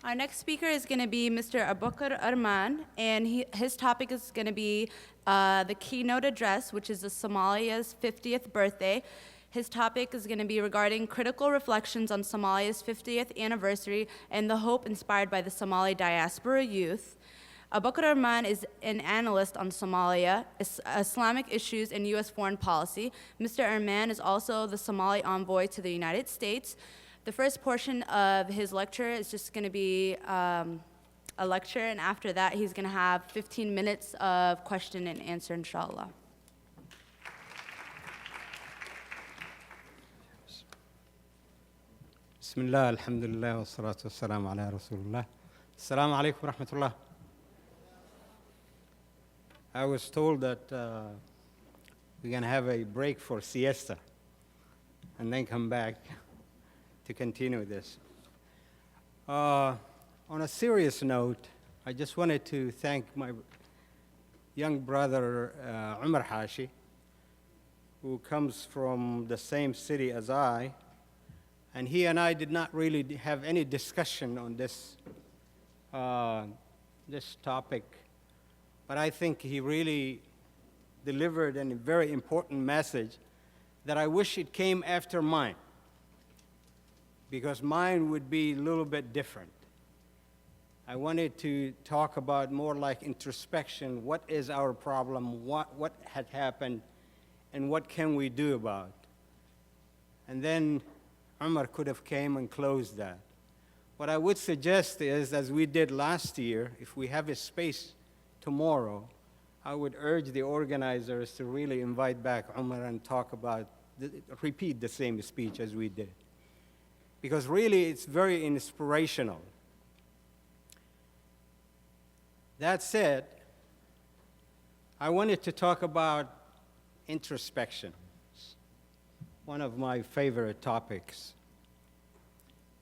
Our next speaker is going to be Mr. Abukar Arman, and his topic is going to be the Keynote address, which is the Somalia's 50th birthday. His topic is going to be regarding critical reflections on Somalia's 50th anniversary and the hope inspired by the Somali Diaspora youth. Abukar Arman is an analyst on Somalia, Islamic issues, and U.S. foreign policy. Mr. Arman is also the Somali envoy to the United States. The first portion of his lecture is just going to be a lecture, and after that, he's going to have 15 minutes of question and answer, inshallah. Bismillah, alhamdulillah, wa salatu wa salam ala Rasulullah. Assalamu alaikum wa rahmatullah. I was told that we're going to have a break for siesta and then come back to continue this. On a serious note, I just wanted to thank my young brother, Umar Hashi, who comes from the same city as I, and he and I did not really have any discussion on this topic, but I think he really delivered a very important message that I wish it came after mine, because mine would be a little bit different. I wanted to talk about more like introspection. What is our problem? What had happened? And what can we do about it? And then Umar could have came and closed that. What I would suggest is, as we did last year, if we have a space tomorrow, I would urge the organizers to really invite back Umar and talk about, repeat the same speech as we did. Because really it's very inspirational. That said, I wanted to talk about introspection. It's one of my favorite topics.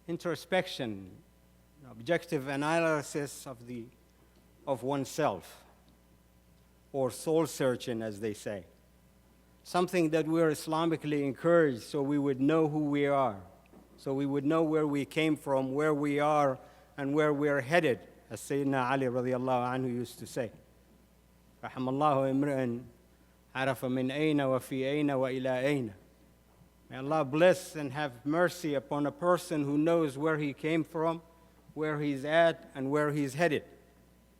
Introspection, objective analysis of oneself, or soul searching, as they say. Something that we're Islamically encouraged so we would know who we are, so we would know where we came from, where we are, and where we're headed, as Sayyidina Ali radiallahu anhu used to say. Rahamallahu imra'an arafa min ayna wa fi ayna wa ila ayna. May Allah bless and have mercy upon a person who knows where he came from, where he's at, and where he's headed.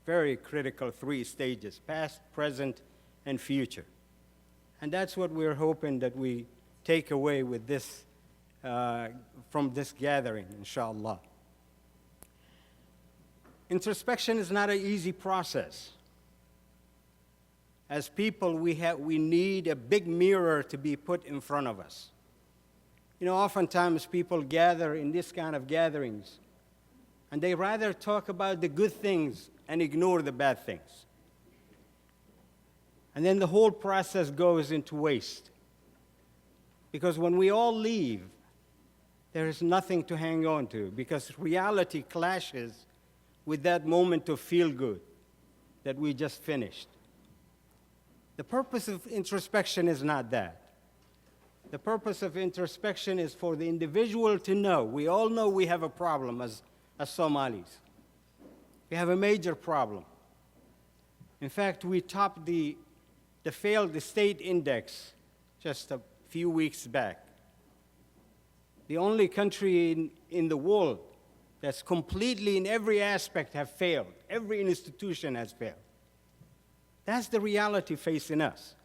Very critical 3 stages: past, present, and future. And that's what we're hoping that we take away with this, from this gathering, inshallah. Introspection is not an easy process. As people, we need a big mirror to be put in front of us. You know, oftentimes people gather in this kind of gatherings, and they rather talk about the good things and ignore the bad things. And then the whole process goes into waste. Because when we all leave, there is nothing to hang on to, because reality clashes with that moment of feel good that we just finished. The purpose of introspection is not that. The purpose of introspection is for the individual to know. We all know we have a problem as Somalis. We have a major problem. In fact, we topped the failed state index just a few weeks back. The only country in the world that's completely in every aspect have failed. Every institution has failed. That's the reality facing us.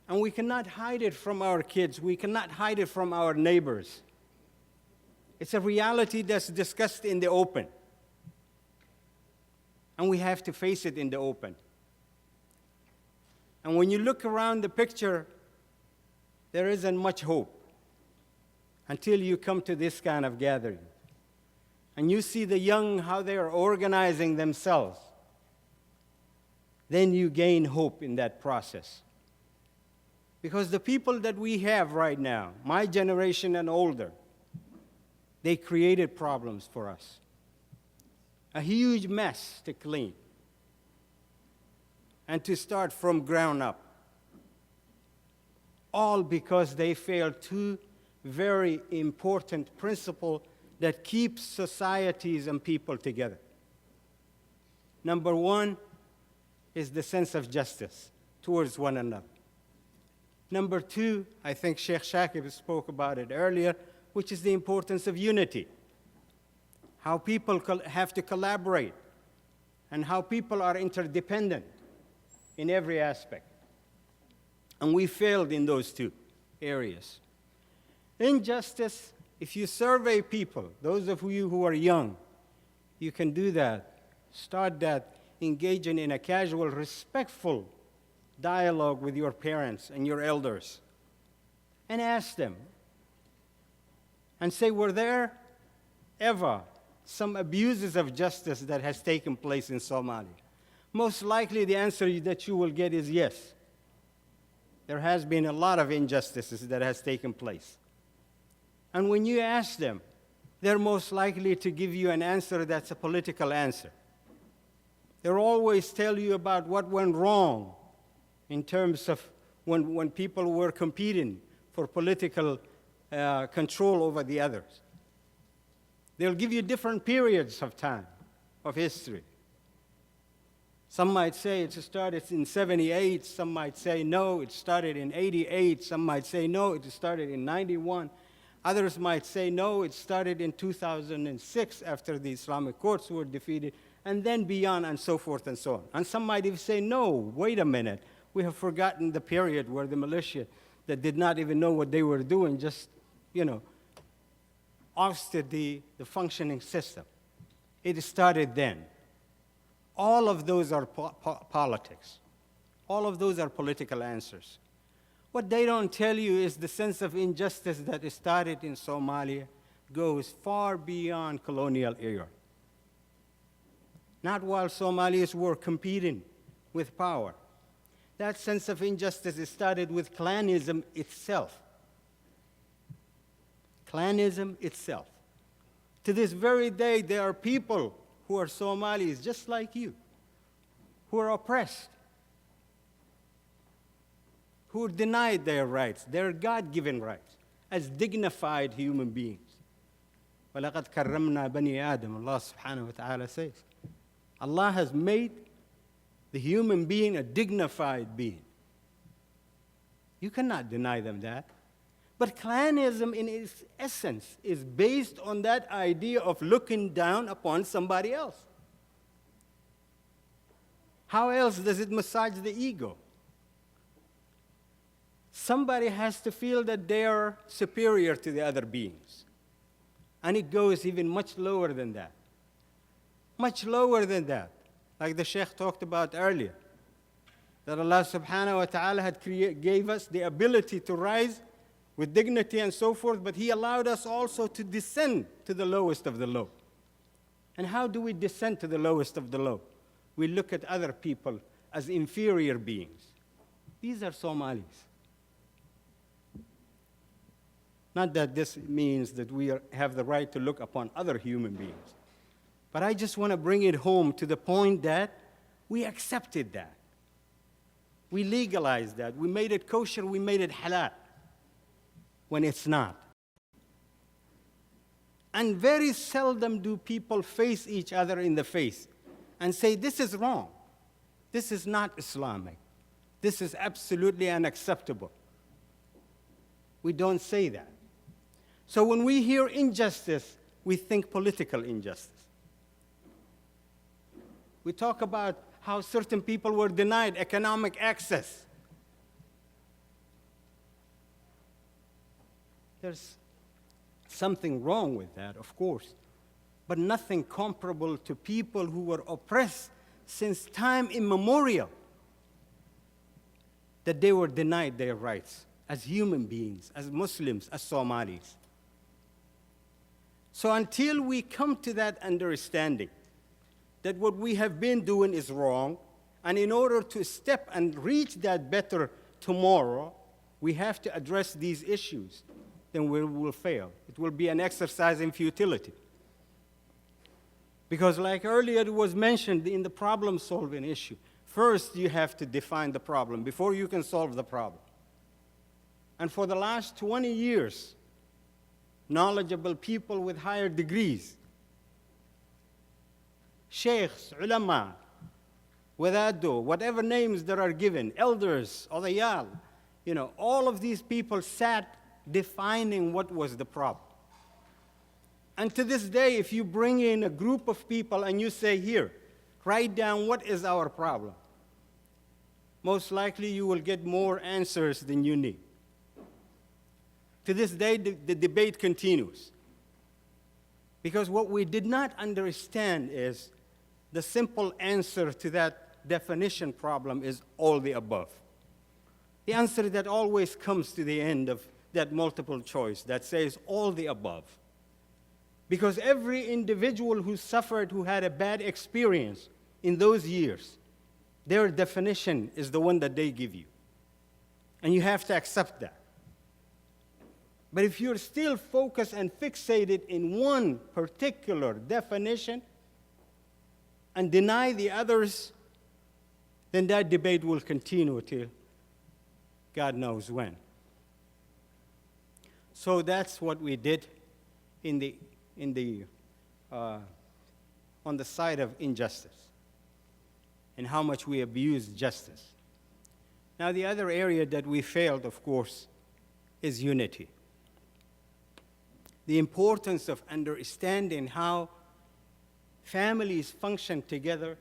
And we cannot hide it from our kids. We cannot hide it from our neighbors. It's a reality that's discussed in the open. And we have to face it in the open. And when you look around the picture, there isn't much hope until you come to this kind of gathering. And you see the young, how they are organizing themselves. Then you gain hope in that process. Because the people that we have right now, my generation and older, they created problems for us. A huge mess to clean. And to start from ground up. All because they failed 2 very important principles that keeps societies and people together. Number one is the sense of justice towards one another. Number two, I think Sheikh Shakib spoke about it earlier, which is the importance of unity. How people have to collaborate and how people are interdependent in every aspect. And we failed in those two areas. Injustice, if you survey people, those of you who are young, you can do that. Start that, engaging in a casual, respectful dialogue with your parents and your elders. And ask them. And say, were there ever some abuses of justice that has taken place in Somalia? Most likely the answer that you will get is yes. There has been a lot of injustices that has taken place. And when you ask them, they're most likely to give you an answer that's a political answer. They'll always tell you about what went wrong in terms of when people were competing for political control over the others. They'll give you different periods of time, of history. Some might say it started in 78, some might say no, it started in 88, some might say no, it started in 91. Others might say no, it started in 2006 after the Islamic courts were defeated, and then beyond, and so forth and so on. And some might even say, no, wait a minute, we have forgotten the period where the militia that did not even know what they were doing just, ousted the functioning system. It started then. All of those are politics. All of those are political answers. What they don't tell you is the sense of injustice that started in Somalia goes far beyond colonial era. Not while Somalis were competing with power. That sense of injustice started with clanism itself. Clanism itself. To this very day, there are people who are Somalis just like you, who are oppressed, who are denied their rights, their God-given rights, as dignified human beings. وَلَقَدْ كَرَّمْنَا بَنِي آدَمَ, Allah subhanahu wa ta'ala says. Allah has made the human being a dignified being. You cannot deny them that. But clanism in its essence is based on that idea of looking down upon somebody else. How else does it massage the ego? Somebody has to feel that they are superior to the other beings. And it goes even much lower than that. Much lower than that. Like the Sheikh talked about earlier. That Allah subhanahu wa ta'ala gave us the ability to rise with dignity and so forth, but He allowed us also to descend to the lowest of the low. And how do we descend to the lowest of the low? We look at other people as inferior beings. These are Somalis. Not that this means that we have the right to look upon other human beings. But I just want to bring it home to the point that we accepted that. We legalized that. We made it kosher, we made it halal, when it's not. And very seldom do people face each other in the face and say, this is wrong. This is not Islamic. This is absolutely unacceptable. We don't say that. So when we hear injustice, we think political injustice. We talk about how certain people were denied economic access. There's something wrong with that, of course, but nothing comparable to people who were oppressed since time immemorial, that they were denied their rights as human beings, as Muslims, as Somalis. So until we come to that understanding that what we have been doing is wrong, and in order to step and reach that better tomorrow, we have to address these issues, then we will fail. It will be an exercise in futility. Because like earlier it was mentioned in the problem-solving issue, first you have to define the problem before you can solve the problem. And for the last 20 years, knowledgeable people with higher degrees, sheikhs, ulama, wadado, whatever names there are given, elders, adiyal, all of these people sat defining what was the problem. And to this day, if you bring in a group of people and you say, here, write down what is our problem, most likely you will get more answers than you need. To this day, the debate continues. Because what we did not understand is the simple answer to that definition problem is all the above. The answer that always comes to the end of that multiple choice that says all the above. Because every individual who suffered, who had a bad experience in those years, their definition is the one that they give you. And you have to accept that. But if you're still focused and fixated in one particular definition and deny the others, then that debate will continue till God knows when. So that's what we did on the side of injustice and how much we abused justice. Now, the other area that we failed, of course, is unity. The importance of understanding how families function together,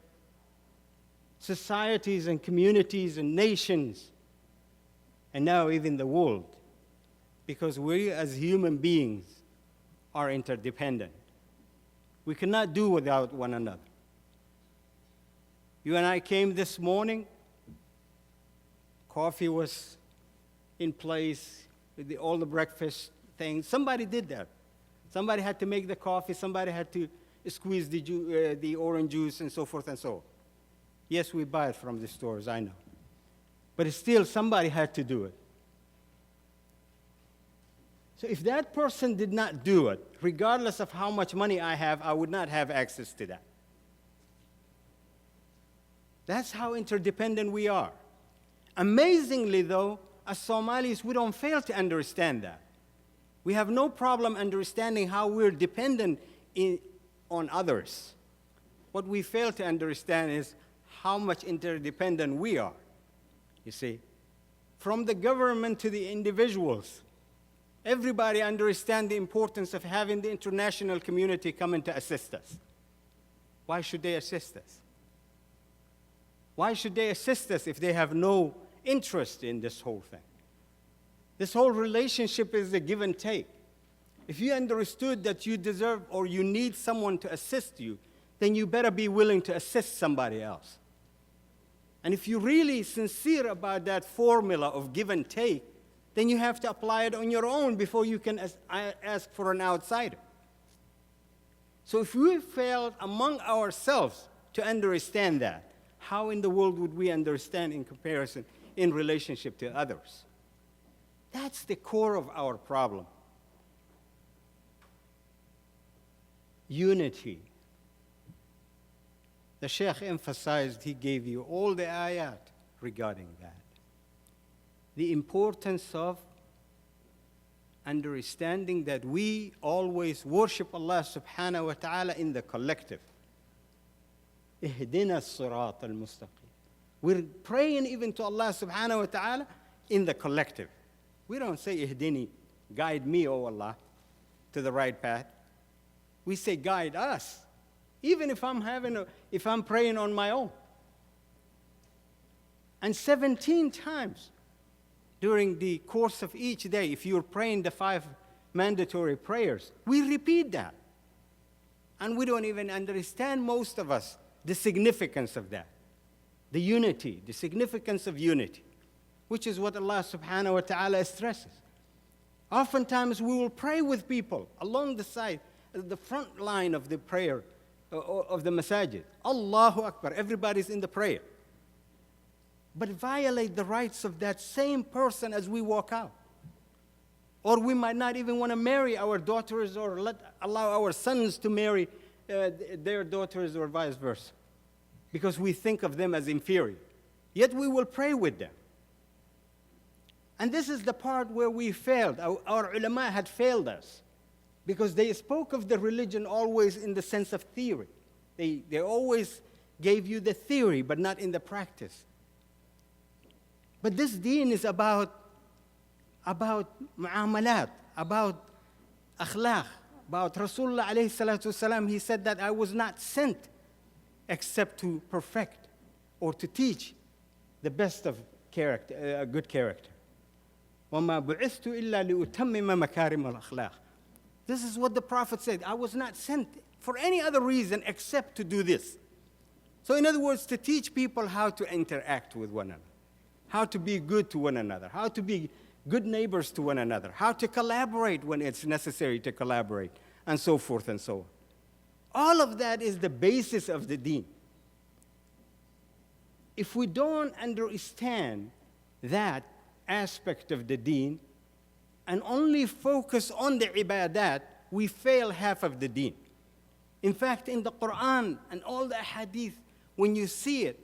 societies and communities and nations, and now even the world, because we as human beings are interdependent. We cannot do without one another. You and I came this morning, coffee was in place, with all the breakfast things. Somebody did that. Somebody had to make the coffee, somebody had to squeeze the orange juice and so forth and so on. Yes, we buy it from the stores, I know. But still, somebody had to do it. So if that person did not do it, regardless of how much money I have, I would not have access to that. That's how interdependent we are. Amazingly, though, as Somalis, we don't fail to understand that. We have no problem understanding how we're dependent on others. What we fail to understand is how much interdependent we are, you see. From the government to the individuals, everybody understands the importance of having the international community come in to assist us. Why should they assist us? Why should they assist us if they have no interest in this whole thing? This whole relationship is a give and take. If you understood that you deserve or you need someone to assist you, then you better be willing to assist somebody else. And if you're really sincere about that formula of give and take, then you have to apply it on your own before you can ask for an outsider. So if we failed among ourselves to understand that, how in the world would we understand in comparison in relationship to others? That's the core of our problem. Unity. The Sheikh emphasized, he gave you all the ayat regarding that. The importance of understanding that we always worship Allah subhanahu wa ta'ala in the collective. Ihdina as-sirat al-mustaqim. We're praying even to Allah subhanahu wa ta'ala in the collective. We don't say, Ihdini, guide me, O Allah, to the right path. We say, guide us, even if I'm praying on my own. And 17 times during the course of each day, if you're praying the 5 mandatory prayers, we repeat that. And we don't even understand, most of us, the significance of that. The unity, the significance of unity, which is what Allah subhanahu wa ta'ala stresses. Oftentimes we will pray with people along the side, the front line of the prayer of the masajid. Allahu Akbar, everybody's in the prayer. But violate the rights of that same person as we walk out. Or we might not even want to marry our daughters or allow our sons to marry their daughters or vice versa, because we think of them as inferior. Yet we will pray with them. And this is the part where we failed. Our ulama had failed us. because they spoke of the religion always in the sense of theory. They always gave you the theory, but not in the practice. But this deen is about mu'amalat, about akhlaq, about Rasulullah alayhi salatu wasalam. He said that I was not sent except to perfect or to teach the best of character, good character. وَمَا بُعِثْتُ إِلَّا لِأُتَمِّمَ مَكَارِمَ الْأَخْلَاقِ. This is what the Prophet said. I was not sent for any other reason except to do this. So in other words, to teach people how to interact with one another, how to be good to one another, how to be good neighbors to one another, how to collaborate when it's necessary to collaborate, and so forth and so on. All of that is the basis of the deen. If we don't understand that aspect of the deen and only focus on the ibadat, we fail half of the deen. In fact, in the Quran and all the hadith, when you see it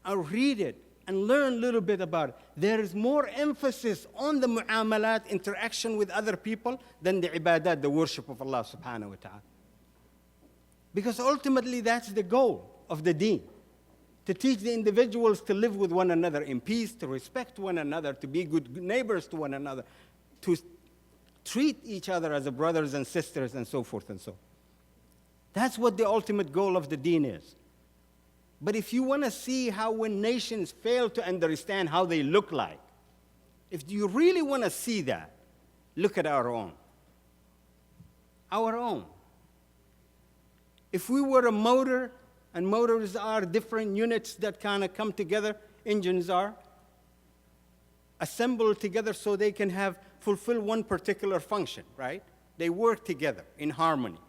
or read it and learn a little bit about it, there is more emphasis on the mu'amalat, interaction with other people, than the ibadat, the worship of Allah subhanahu wa ta'ala. Because ultimately that's the goal of the deen. To teach the individuals to live with one another in peace, to respect one another, to be good neighbors to one another, to treat each other as brothers and sisters, and so forth and so on. That's what the ultimate goal of the deen is. But if you want to see how when nations fail to understand how they look like, if you really want to see that, look at our own. Our own. If we were a motor, and motors are different units that kind of come together, engines are assembled together so they can fulfill one particular function, right? They work together in harmony.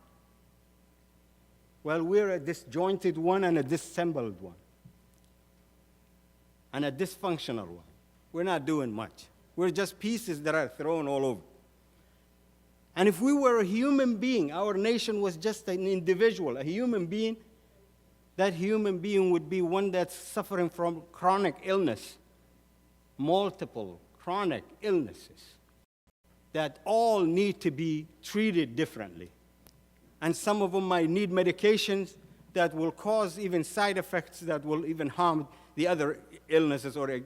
Well, we're a disjointed one and a disassembled one, and a dysfunctional one. We're not doing much. We're just pieces that are thrown all over. And if we were a human being, our nation was just an individual, a human being, that human being would be one that's suffering from chronic illness, multiple chronic illnesses that all need to be treated differently. And some of them might need medications that will cause even side effects that will even harm the other illnesses or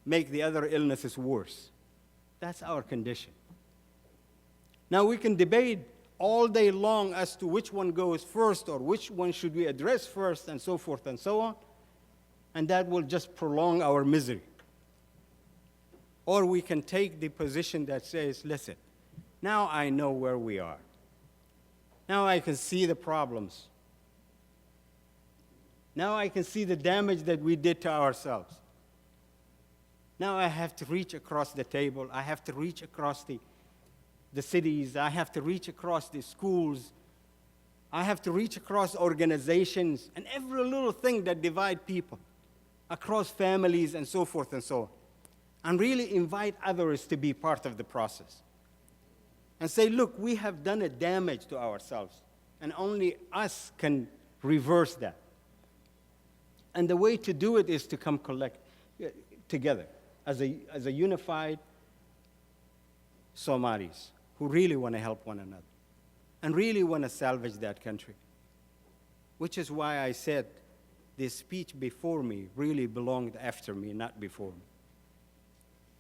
make the other illnesses worse. That's our condition. Now we can debate all day long as to which one goes first or which one should we address first and so forth and so on, and that will just prolong our misery. Or we can take the position that says, listen, now I know where we are. Now I can see the problems. Now I can see the damage that we did to ourselves. Now I have to reach across the table. I have to reach across the cities. I have to reach across the schools. I have to reach across organizations and every little thing that divide people, across families and so forth and so on, and really invite others to be part of the process. And say, look, we have done a damage to ourselves, and only us can reverse that. And the way to do it is to come together as a unified Somalis who really want to help one another and really want to salvage that country. Which is why I said this speech before me really belonged after me, not before me.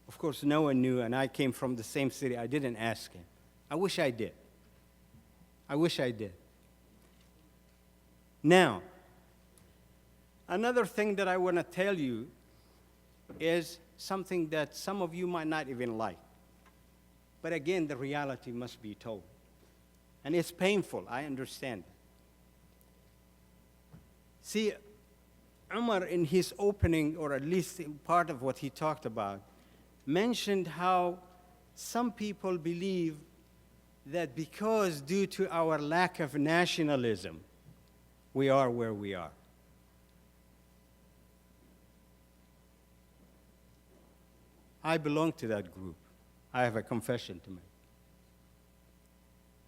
Of course, no one knew, and I came from the same city. I didn't ask him. I wish I did. I wish I did. Now, another thing that I want to tell you is something that some of you might not even like. But again, the reality must be told. And it's painful, I understand. See, Umar, in his opening, or at least in part of what he talked about, mentioned how some people believe that because due to our lack of nationalism, we are where we are. I belong to that group. I have a confession to make.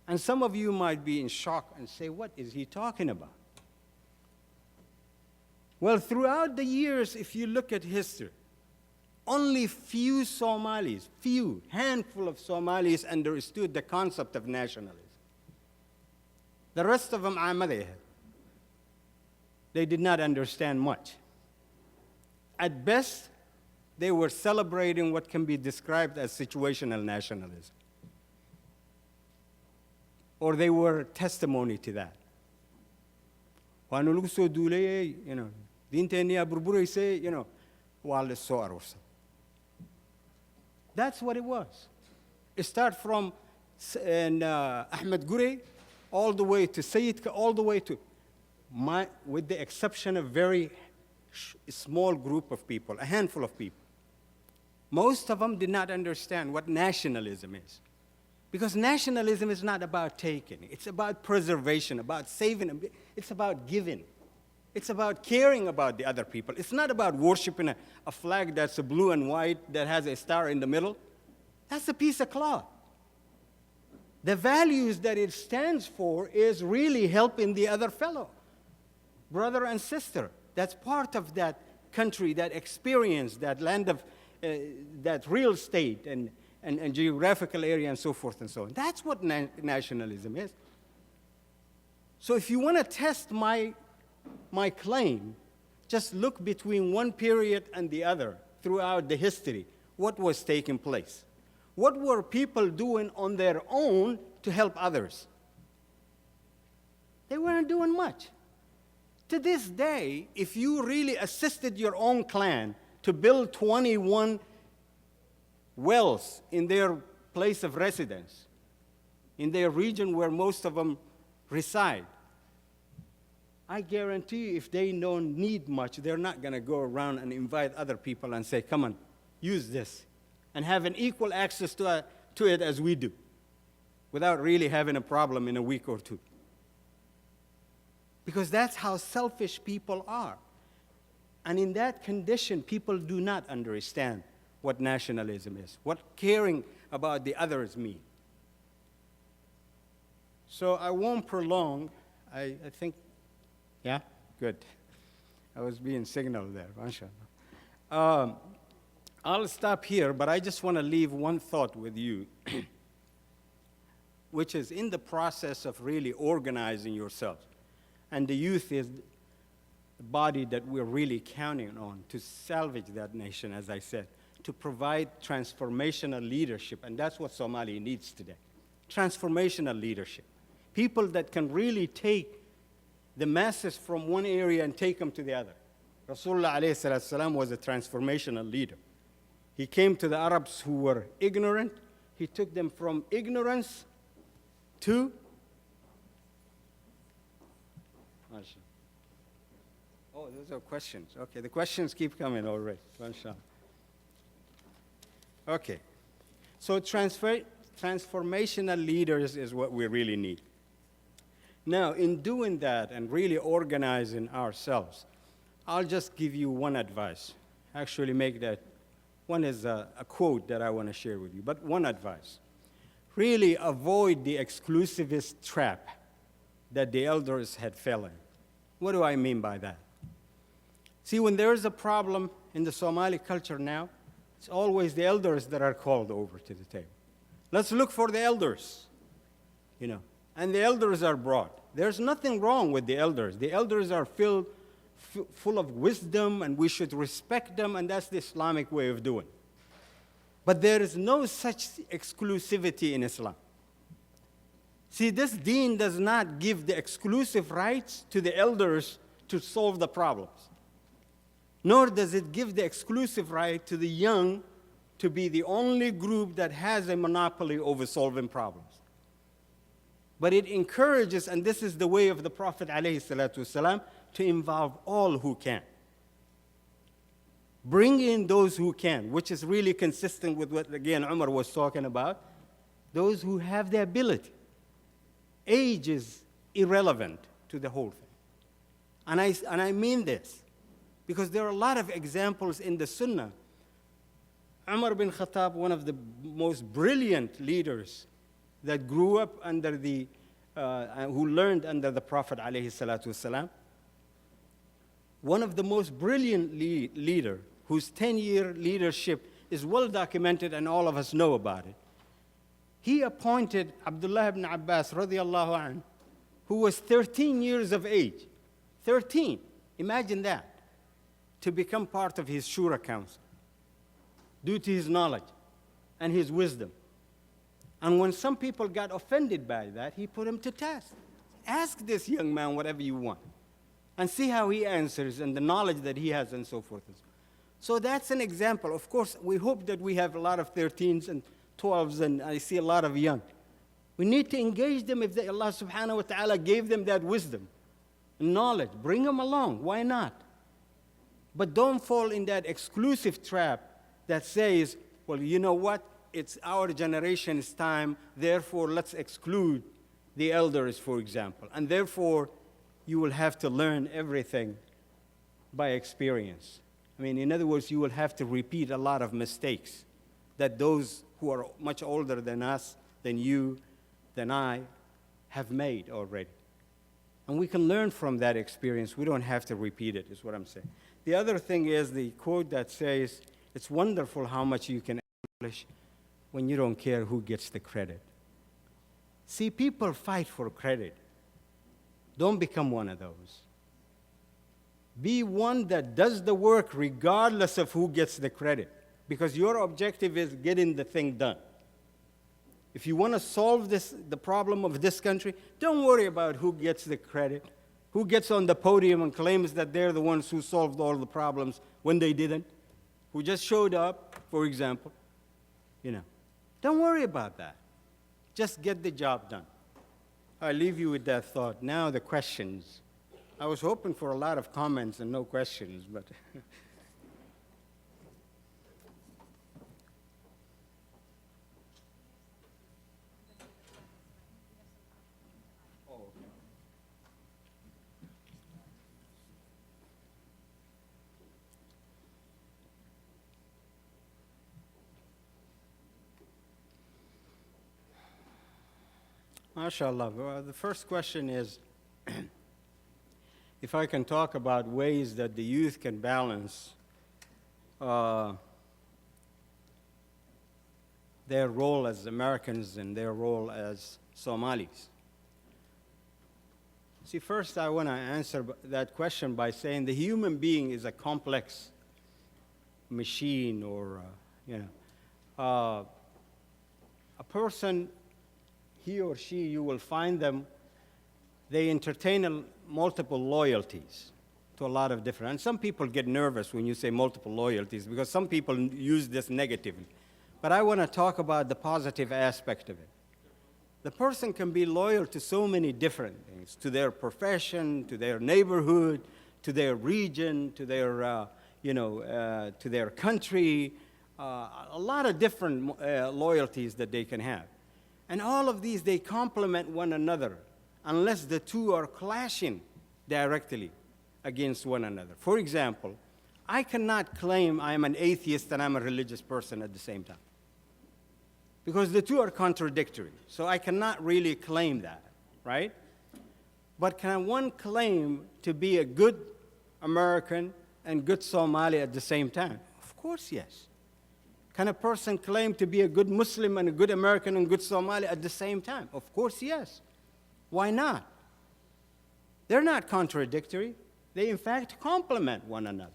And some of you might be in shock and say, what is he talking about? Well, throughout the years, if you look at history, only few Somalis, handful of Somalis understood the concept of nationalism. The rest of them, they did not understand much. At best, they were celebrating what can be described as situational nationalism. Or they were testimony to that. That's what it was. It started from Ahmed Gurey all the way to Sayyid, all the way to with the exception of very small group of people, a handful of people. Most of them did not understand what nationalism is. Because nationalism is not about taking. It's about preservation, about saving. It's about giving. It's about caring about the other people. It's not about worshiping a flag that's a blue and white that has a star in the middle. That's a piece of cloth. The values that it stands for is really helping the other fellow, brother and sister. That's part of that country, that experience, that land of, that real estate and geographical area and so forth and so on. That's what nationalism is. So if you want to test my claim, just look between one period and the other throughout the history. What was taking place? What were people doing on their own to help others? They weren't doing much. To this day, if you really assisted your own clan to build 21 wells in their place of residence, in their region where most of them reside, I guarantee if they don't need much, they're not going to go around and invite other people and say, come on, use this, and have an equal access to it as we do, without really having a problem in a week or two. Because that's how selfish people are. And in that condition, people do not understand what nationalism is, what caring about the others mean. So I won't prolong. I think, yeah, good. I was being signaled there, mashallah. I'll stop here, but I just want to leave one thought with you, which is in the process of really organizing yourself. And the youth is the body that we're really counting on to salvage that nation, as I said, to provide transformational leadership. And that's what Somalia needs today. Transformational leadership. People that can really take the masses from one area and take them to the other. Rasulullah alayhi salatu was a transformational leader. He came to the Arabs who were ignorant. He took them from ignorance to oh, those are questions. Okay, the questions keep coming already. Okay, so transformational leaders is what we really need. Now, in doing that and really organizing ourselves, I'll just give you one advice. Actually, make that one is a quote that I want to share with you, but one advice. Really avoid the exclusivist trap that the elders had fell in. What do I mean by that? See, when there is a problem in the Somali culture now, it's always the elders that are called over to the table. Let's look for the elders, and the elders are brought. There's nothing wrong with the elders. The elders are full of wisdom, and we should respect them, and that's the Islamic way of doing. But there is no such exclusivity in Islam. See, this deen does not give the exclusive rights to the elders to solve the problems. Nor does it give the exclusive right to the young to be the only group that has a monopoly over solving problems. But it encourages, and this is the way of the Prophet ﷺ, to involve all who can. Bring in those who can, which is really consistent with what, again, Umar was talking about, those who have the ability. Age is irrelevant to the whole thing. And I mean this, because there are a lot of examples in the Sunnah. Umar bin Khattab, one of the most brilliant leaders that grew up under who learned under the Prophet ﷺ, one of the most brilliant leader whose 10-year leadership is well documented and all of us know about it. He appointed Abdullah ibn Abbas radiallahu anh, who was 13 years of age, 13, imagine that, to become part of his Shura Council due to his knowledge and his wisdom. And when some people got offended by that, he put him to test. Ask this young man whatever you want and see how he answers and the knowledge that he has and so forth and so on. So that's an example. Of course, we hope that we have a lot of 13s and 12s, and I see a lot of young. We need to engage them if Allah subhanahu wa ta'ala gave them that wisdom and knowledge. Bring them along. Why not? But don't fall in that exclusive trap that says, well, you know what? It's our generation's time, therefore let's exclude the elders, for example. And therefore, you will have to learn everything by experience. I mean, in other words, you will have to repeat a lot of mistakes that those who are much older than us, than you, than I, have made already. And we can learn from that experience. We don't have to repeat it, is what I'm saying. The other thing is the quote that says, it's wonderful how much you can accomplish when you don't care who gets the credit. See, people fight for credit. Don't become one of those. Be one that does the work regardless of who gets the credit, because your objective is getting the thing done. If you want to solve the problem of this country, don't worry about who gets the credit, who gets on the podium and claims that they're the ones who solved all the problems when they didn't, who just showed up, for example. You know, don't worry about that. Just get the job done. I leave you with that thought. Now the questions. I was hoping for a lot of comments and no questions, but MashaAllah. Well, the first question is, if I can talk about ways that the youth can balance their role as Americans and their role as Somalis. See, first I want to answer that question by saying the human being is a complex machine, or, a person, he or she, you will find them, they entertain multiple loyalties to a lot of different, and some people get nervous when you say multiple loyalties because some people use this negatively. But I want to talk about the positive aspect of it. The person can be loyal to so many different things, to their profession, to their neighborhood, to their region, to their, to their country, a lot of different loyalties that they can have. And all of these, they complement one another unless the two are clashing directly against one another. For example, I cannot claim I'm an atheist and I'm a religious person at the same time, because the two are contradictory. So I cannot really claim that, right? But can one claim to be a good American and good Somali at the same time? Of course, yes. Can a person claim to be a good Muslim and a good American and good Somali at the same time? Of course, yes. Why not? They're not contradictory. They, in fact, complement one another.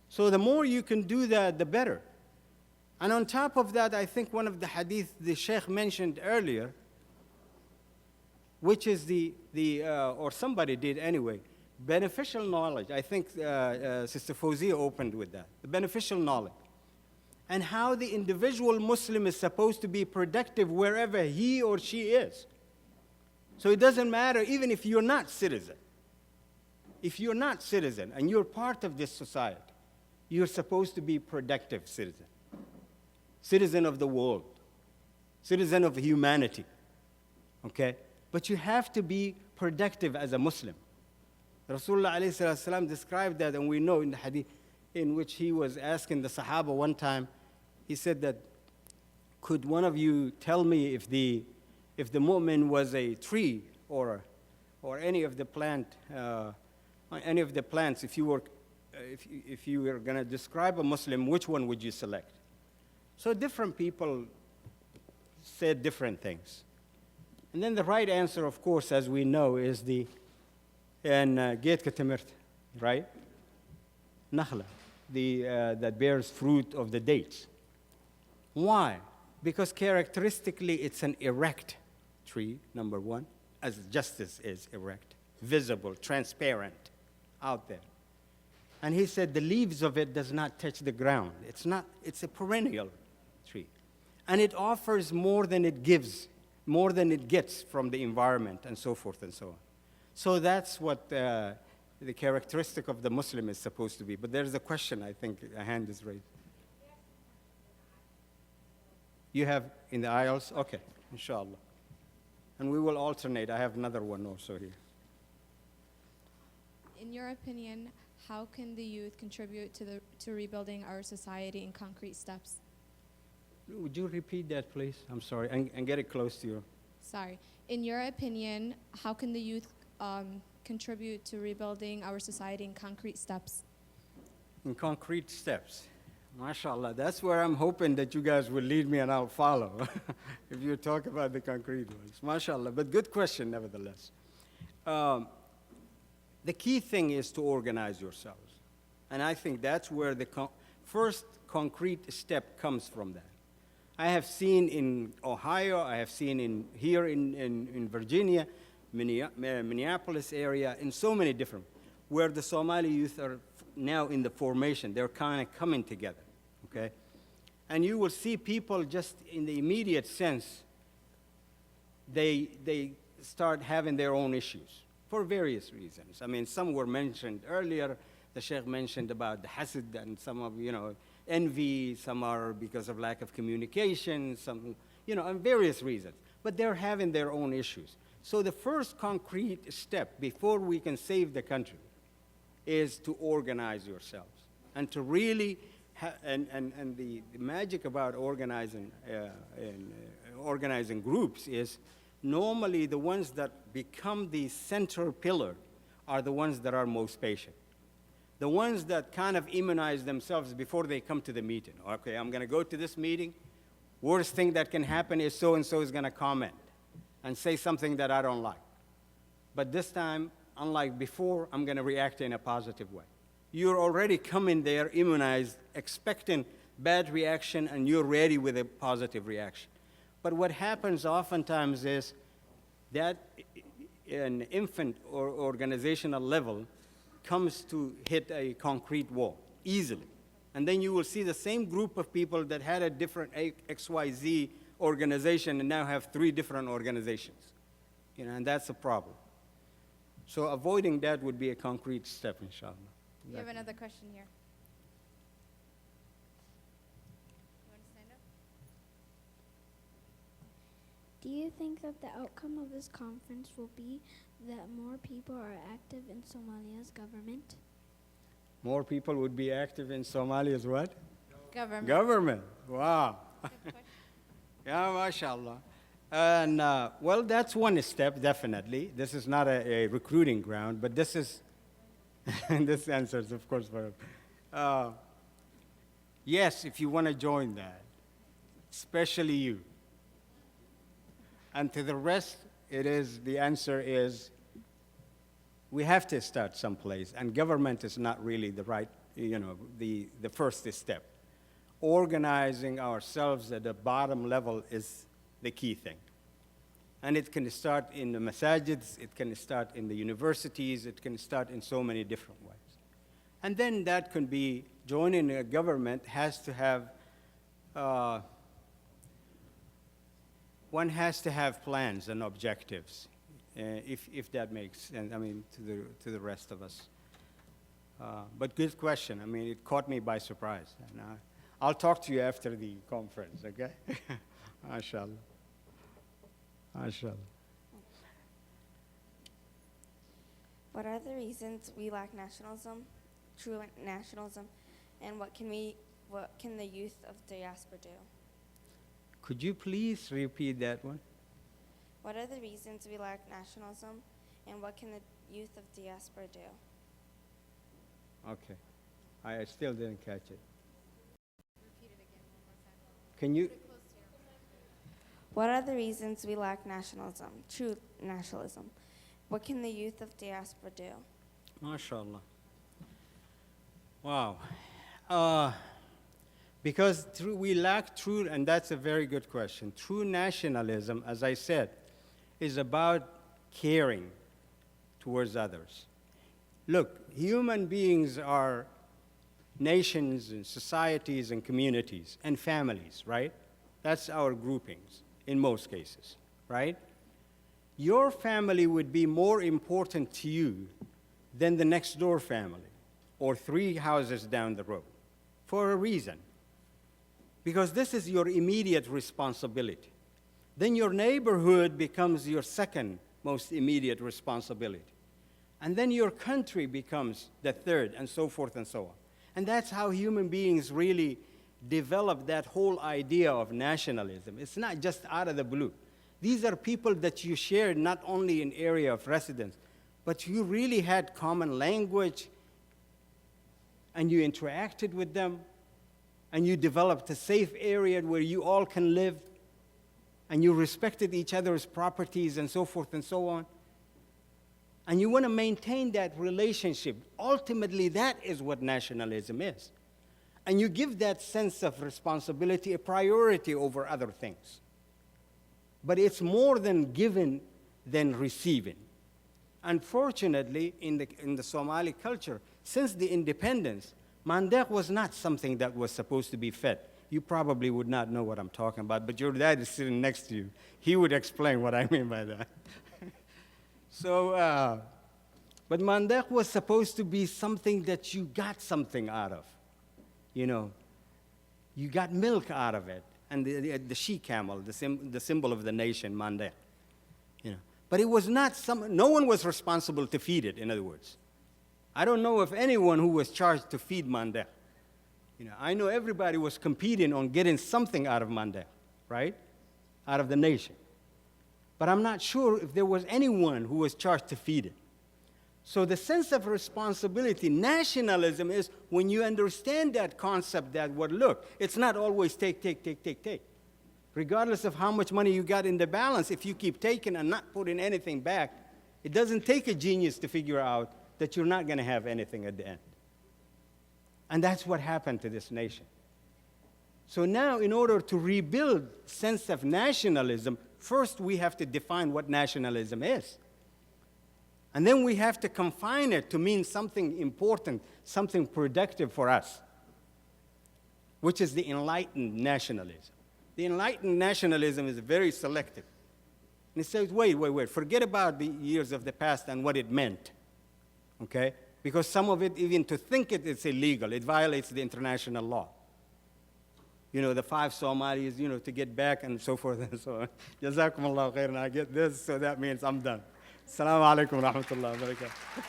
So the more you can do that, the better. And on top of that, I think one of the hadith the Sheikh mentioned earlier, which is or somebody did anyway, beneficial knowledge. I think Sister Fawzia opened with that, the beneficial knowledge. And how the individual Muslim is supposed to be productive wherever he or she is. So it doesn't matter, even if you're not citizen. If you're not citizen and you're part of this society, you're supposed to be productive citizen. Citizen of the world. Citizen of humanity. Okay? But you have to be productive as a Muslim. Rasulullah ﷺ described that, and we know in the hadith in which he was asking the Sahaba one time, he said that, could one of you tell me if the mu'min was a tree or any of the plants, if you were if you were going to describe a Muslim, which one would you select? So different people said different things. And then the right answer, of course, as we know, is the Gate Katamirt, right? Nakhla, that bears fruit of the dates. Why? Because characteristically, it's an erect tree, number one, as justice is erect, visible, transparent, out there. And he said the leaves of it does not touch the ground. It's a perennial tree. And it offers more than it gives, more than it gets from the environment, and so forth and so on. So that's what the characteristic of the Muslim is supposed to be. But there's a question, I think a hand is raised. You have in the aisles? Okay, inshallah. And we will alternate. I have another one also here. In your opinion, how can the youth contribute to rebuilding our society in concrete steps? Would you repeat that, please? I'm sorry, and get it close to you. Sorry. In your opinion, how can the youth contribute to rebuilding our society in concrete steps? In concrete steps. MashaAllah, that's where I'm hoping that you guys will lead me and I'll follow if you talk about the concrete ones. MashaAllah, but good question nevertheless. The key thing is to organize yourselves. And I think that's where the first concrete step comes from that. I have seen in Ohio, I have seen here in Virginia, Minneapolis area, in so many different, where the Somali youth are now in the formation. They're kind of coming together, okay? And you will see people just in the immediate sense, they start having their own issues for various reasons. I mean, some were mentioned earlier. The Sheikh mentioned about the hasad and some of, envy. Some are because of lack of communication, some, and various reasons. But they're having their own issues. So the first concrete step before we can save the country is to organize yourselves and to really, and the magic about organizing groups is normally the ones that become the center pillar are the ones that are most patient. The ones that kind of immunize themselves before they come to the meeting. Okay, I'm going to go to this meeting. Worst thing that can happen is so-and-so is going to comment and say something that I don't like. But this time, unlike before, I'm going to react in a positive way. You're already coming there immunized, expecting bad reaction, and you're ready with a positive reaction. But what happens oftentimes is that an infant or organizational level comes to hit a concrete wall easily. And then you will see the same group of people that had a different XYZ organization and now have 3 different organizations. And that's a problem. So avoiding that would be a concrete step, inshallah. We have another question here. You want to stand up? Do you think that the outcome of this conference will be that more people are active in Somalia's government? More people would be active in Somalia's what? Government. Government. Wow. Good question. Yeah, mashallah. And, well, that's one step, definitely. This is not a recruiting ground, but this is, this answers, of course, for yes, if you want to join that, especially you. And to the rest, the answer is, we have to start someplace, and government is not really the right, the first step. Organizing ourselves at the bottom level is the key thing. And it can start in the masajids, it can start in the universities, it can start in so many different ways. And then that can be, joining a government has to have, one has to have plans and objectives, if that makes sense, to the rest of us. But good question. It caught me by surprise. And I'll talk to you after the conference, okay? MashaAllah. MashaAllah. What are the reasons we lack nationalism, true nationalism, and what can the youth of diaspora do? Could you please repeat that one? What are the reasons we lack nationalism, and what can the youth of diaspora do? Okay. I still didn't catch it. Can you? What are the reasons we lack nationalism, true nationalism? What can the youth of diaspora do? MashaAllah. Wow. Because we lack true, and that's a very good question. True nationalism, as I said, is about caring towards others. Look, human beings are nations and societies and communities and families, right? That's our groupings in most cases, right? Your family would be more important to you than the next door family or 3 houses down the road for a reason. Because this is your immediate responsibility. Then your neighborhood becomes your second most immediate responsibility. And then your country becomes the third, and so forth and so on. And that's how human beings really develop that whole idea of nationalism. It's not just out of the blue. These are people that you shared not only in area of residence, but you really had common language, and you interacted with them, and you developed a safe area where you all can live, and you respected each other's properties and so forth and so on. And you want to maintain that relationship. Ultimately, that is what nationalism is. And you give that sense of responsibility a priority over other things. But it's more than giving than receiving. Unfortunately, in the Somali culture, since the independence, mandek was not something that was supposed to be fed. You probably would not know what I'm talking about, but your dad is sitting next to you. He would explain what I mean by that. So, but mandek was supposed to be something that you got something out of. You know, you got milk out of it, and the she-camel, the symbol of the nation, mandek. You know, but it was not no one was responsible to feed it, in other words. I don't know of anyone who was charged to feed mandek. You know, I know everybody was competing on getting something out of mandek, right? Out of the nation. But I'm not sure if there was anyone who was charged to feed it. So the sense of responsibility, nationalism, is when you understand that concept that, well, look, it's not always take. Regardless of how much money you got in the balance, if you keep taking and not putting anything back, it doesn't take a genius to figure out that you're not going to have anything at the end. And that's what happened to this nation. So now, in order to rebuild sense of nationalism, first we have to define what nationalism is. And then we have to confine it to mean something important, something productive for us, which is the enlightened nationalism. The enlightened nationalism is very selective. And it says, wait, forget about the years of the past and what it meant, okay? Because some of it, even to think it's illegal. It violates the international law. You know, the 5 Somalis, you know, to get back and so forth and so on. Jazakumullah khairan, I get this, so that means I'm done. Assalamu alaikum wa rahmatullahi wa barakatuh.